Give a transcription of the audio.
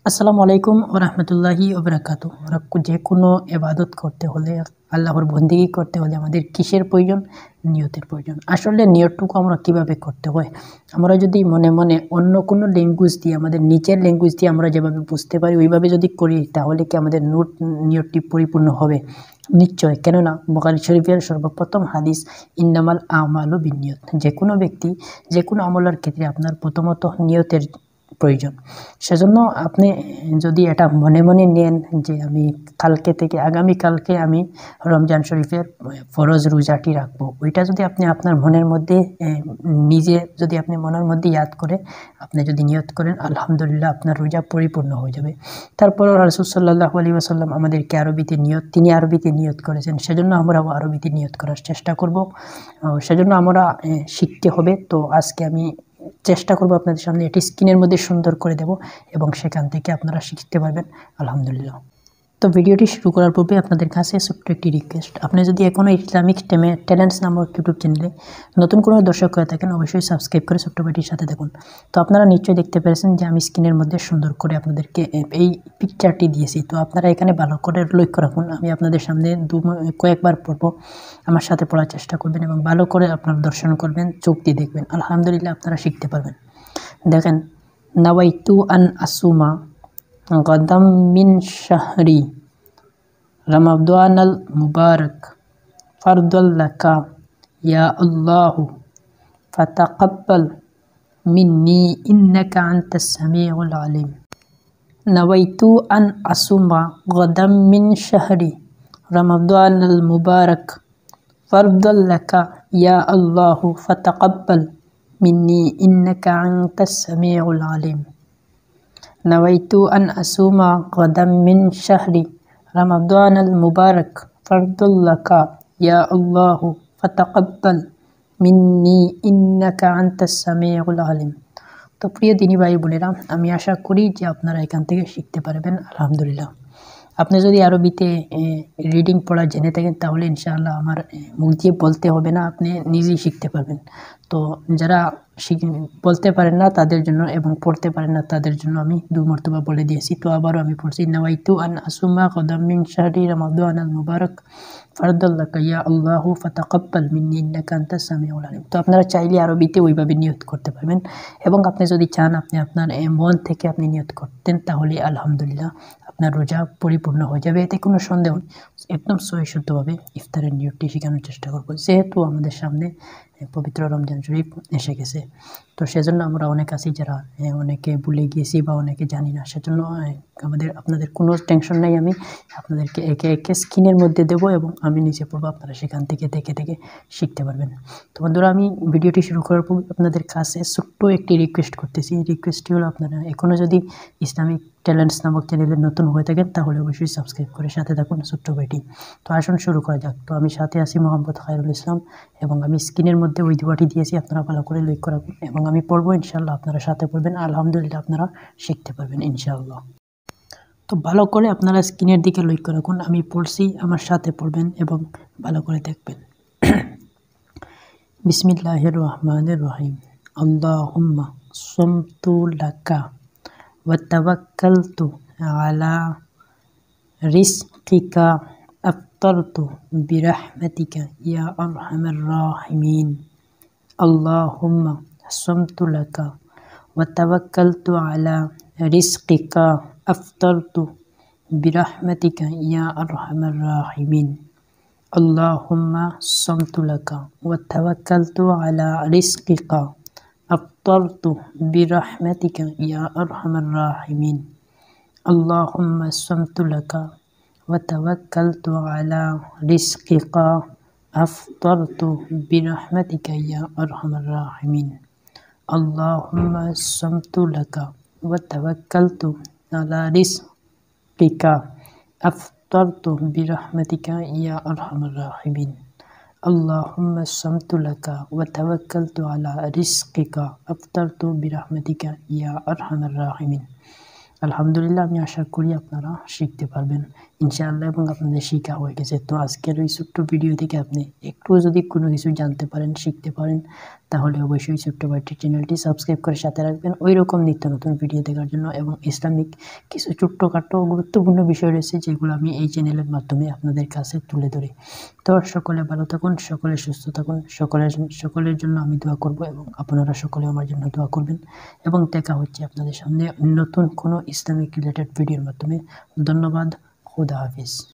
আসসালামু আলাইকুম ওয়া রাহমাতুল্লাহি ওয়া বারাকাতুহু। যে কোনো ইবাদত করতে হলে, আল্লাহর বন্দেগী করতে হলে আমাদের কিসের প্রয়োজন? নিয়তের প্রয়োজন। আসলে নিয়তটুকু আমরা কিভাবে করতে হয়? আমরা যদি মনে মনে অন্য কোনো ল্যাঙ্গুয়েজ দিয়ে, আমাদের নিচের ল্যাঙ্গুয়েজ দিয়ে আমরা যেভাবে বুঝতে পারি ওইভাবে যদি করি, তাহলে কি আমাদের নিয়তটি পরিপূর্ণ হবে? নিশ্চয়। কেননা বুখারী শরীফের সর্বপ্রথম হাদিস, ইন্নামাল আমালু বিন্নিয়ত। যে কোনো ব্যক্তি যে কোনো আমলের ক্ষেত্রে আপনার প্রথমত নিয়তের প্রয়োজন। সেজন্য আপনি যদি এটা মনে মনে নেন যে আমি কালকে থেকে আগামীকালকে আমি রমজান শরীফের ফরজ রোজাটি রাখবো, ওইটা যদি আপনি আপনার মনের মধ্যে নিজে যদি আপনি মনের মধ্যে ইয়াদ করে আপনি যদি নিয়ত করেন, আলহামদুলিল্লাহ আপনার রোজা পরিপূর্ণ হয়ে যাবে। তারপর রাসূল সাল্লাল্লাহু আলাইহি ওয়াসাল্লাম আমাদেরকে আরবিতে তিনি আরবিতে নিয়ত করেছেন, সেজন্য আমরাও আরবিতে নিয়ত করার চেষ্টা করব। সেজন্য আমরা শিখতে হবে। তো আজকে আমি চেষ্টা করব আপনাদের সামনে এটি স্ক্রিনের মধ্যে সুন্দর করে দেব এবং সেখান থেকে আপনারা শিখতে পারবেন আলহামদুলিল্লাহ। তো ভিডিওটি শুরু করার পূর্বে আপনাদের কাছে ছোট্ট একটি রিকোয়েস্ট, আপনি যদি এখনও ইসলামিক ট্যালেন্টস নামক ইউটিউব চ্যানেলে নতুন কোনো দর্শক হয়ে থাকেন, অবশ্যই সাবস্ক্রাইব করে ছোট্ট ভাইটির সাথে দেখুন। তো আপনারা নিশ্চয়ই দেখতে পেরেছেন যে আমি স্ক্রিনের মধ্যে সুন্দর করে আপনাদেরকে এই পিকচারটি দিয়েছি। তো আপনারা এখানে ভালো করে লক্ষ্য রাখুন, আমি আপনাদের সামনে কয়েকবার পড়ব, আমার সাথে পড়ার চেষ্টা করবেন এবং ভালো করে আপনারা দর্শন করবেন, চোখ দিয়ে দেখবেন, আলহামদুলিল্লাহ আপনারা শিখতে পারবেন। দেখেন, নাওয়াইতু আন আসুমা গাদাম মিন শাহরি রমাদানাল মুবারক ফারদাল লাকা ইয়া আল্লাহু ফাতাকাব্বাল মিন্নি ইন্নাকা আনতাস সামিউল আলিম। নাওয়াইতু আন আসুমা গাদাম মিন শাহরি রমাদানাল মুবারক ফারদাল লাকা ইয়া আল্লাহু ফাতাকাব্বাল মিন্নি ইন্নাকা আনতাস সামিউল আলিম। নাওয়াইতু আন আসুমা গাদাম মিন শাহরি রমাদানাল মুবারক ফারদাল লাকা ইয়া আল্লাহু ফাতাকাব্বাল মিন্নি ইন্নাকা আনতাস সামিউল আলিম। তো প্রিয় দিনী ভাই বোনেরা, আমি আশা করি যে আপনারা এখান থেকে শিখতে পারবেন আলহামদুলিল্লাহ। আপনি যদি আরবিতে রিডিং পড়া জেনে থাকেন, তাহলে ইনশাআল্লাহ আমার মুখ দিয়ে বলতে হবে না, আপনি নিজেই শিখতে পারবেন। তো যারা বলতে পারেন না তাদের জন্য এবং পড়তে পারেন না তাদের জন্য আমি 2 মর্তবা বলে দিয়েছি। তো আবারও আমি পড়ছি, নাওয়াইতু আন আসুমা গাদাম মিন শাহরি রমাদানাল মুবারক ফারদাল লাকা ইয়া আল্লাহু ফাতাকাব্বাল মিন্নি ইন্নাকা আনতাস সামিউল আলিম। তো আপনারা চাইলে আরবিতে ওইভাবে নিয়ত করতে পারবেন এবং আপনি যদি চান আপনি আপনার মন থেকে আপনি নিয়ত করতেন, তাহলে আলহামদুলিল্লাহ আপনার রোজা পরিপূর্ণ হয়ে যাবে। এতে কোনো সন্দেহ নেই। একদম সহিশুদ্ধভাবে ইফতারের নিয়তটি শেখানোর চেষ্টা করব, যেহেতু আমাদের সামনে পবিত্র রমজান শরীফ এসে গেছে। তো সেজন্য আমরা অনেক আছি যারা অনেকে ভুলে গিয়েছি বা অনেকে জানি না, সেজন্য আপনাদের কোনো টেনশন নাই, আমি আপনাদেরকে একে একে স্ক্রিনের মধ্যে দেবো এবং আমি নিচে পড়বো, আপনারা সেখান থেকে দেখে দেখে শিখতে পারবেন। তো বন্ধুরা, আমি ভিডিওটি শুরু করার পর আপনাদের কাছে ছোট্ট একটি রিকোয়েস্ট করতেছি। এই রিকোয়েস্টটি হলো, আপনারা এখনও যদি ইসলামিক ট্যালেন্টস নামক চ্যানেলে নতুন হয়ে থাকেন, তাহলে অবশ্যই সাবস্ক্রাইব করে সাথে থাকুন ছোট্ট ভাইটি। তো আসুন শুরু করা যাক। তো আমি সাথে আছি মোহাম্মদ খায়রুল ইসলাম এবং আমি স্ক্রিনের মধ্যে ওই দুয়াটি দিয়েছি, আপনারা ভালো করে লক্ষ্য রাখুন এবং আমি পড়বো, ইনশাআল্লাহ আপনারা সাথে পড়বেন, আলহামদুলিল্লাহ আপনারা শিখতে পারবেন ইনশাআল্লাহ। তো ভালো করে আপনারা স্ক্রিনের দিকে লক্ষ্য রাখুন, আমি পড়ছি, আমার সাথে পড়বেন এবং ভালো করে দেখবেন। বিসমিল্লাহির রহমানির রহিম। আল্লাহুম্মা সুমতু লাকা ওয়া তাওয়াক্কালতু আলা রিজকিকা আফতারতু বিরহমাতিকা ইয়া আরহামার রাহিমিন। আল্লাহুম্মা সুমতু লাকা ওয়া তাওয়াক্কালতু আলা রিজকিকা আফতারতু বিরহমাতিকা ইয়া আরহামার রাহিমিন। আল্লাহুম্মা সুমতু লাকা ওয়া তাওয়াক্কালতু আলা রিজকিকা আফতারতু বিরহমাতিকা ইয়া আরহামার রাহিমিন। আল্লাহুম্মা সুমতু লাকা ওয়া তাওয়াক্কালতু আলা রিজকিকা আফতারতু বিরহমাতিকা ইয়া আরহামার রাহিমিন। আল্লাহুম্মা সুমতু লাকা ওয়া তাওয়াক্কালতু আলা রিজকিকা আফতারতু বিরহমাতিকা ইয়া আরহামার রাহিমিন। আল্লাহুম্মা সুমতু লাকা ওয়া তাওয়াক্কালতু আলা রিজকিকা আফতারতু বিরহমাতিকা ইয়া আরহামার রাহিমিন। আলহামদুলিল্লাহ, আমি আশা করি আপনারা শিখতে পারবেন। ইনশাআল্লাহ এবং আপনাদের শেখা হয়ে গেছে। তো আজকের ওই ছোট্ট ভিডিও থেকে আপনি একটু যদি কোনো কিছু জানতে পারেন, শিখতে পারেন, তাহলে অবশ্যই ছোট্ট ভাইটির চ্যানেলটি সাবস্ক্রাইব করে সাথে রাখবেন ওই রকম নিত্য নতুন ভিডিও দেখার জন্য। এবং ইসলামিক কিছু ছোট্টখাটো গুরুত্বপূর্ণ বিষয় রয়েছে যেগুলো আমি এই চ্যানেলের মাধ্যমে আপনাদের কাছে তুলে ধরি। তো সকলে ভালো থাকুন, সকলে সুস্থ থাকুন, সকলের জন্য আমি দোয়া করব এবং আপনারা সকলে আমার জন্য দোয়া করবেন। এবং দেখা হচ্ছে আপনাদের সামনে নতুন কোনো ইসলামিক রিলেটেড ভিডিওর মাধ্যমে। ধন্যবাদ। খুদা হাফিজ।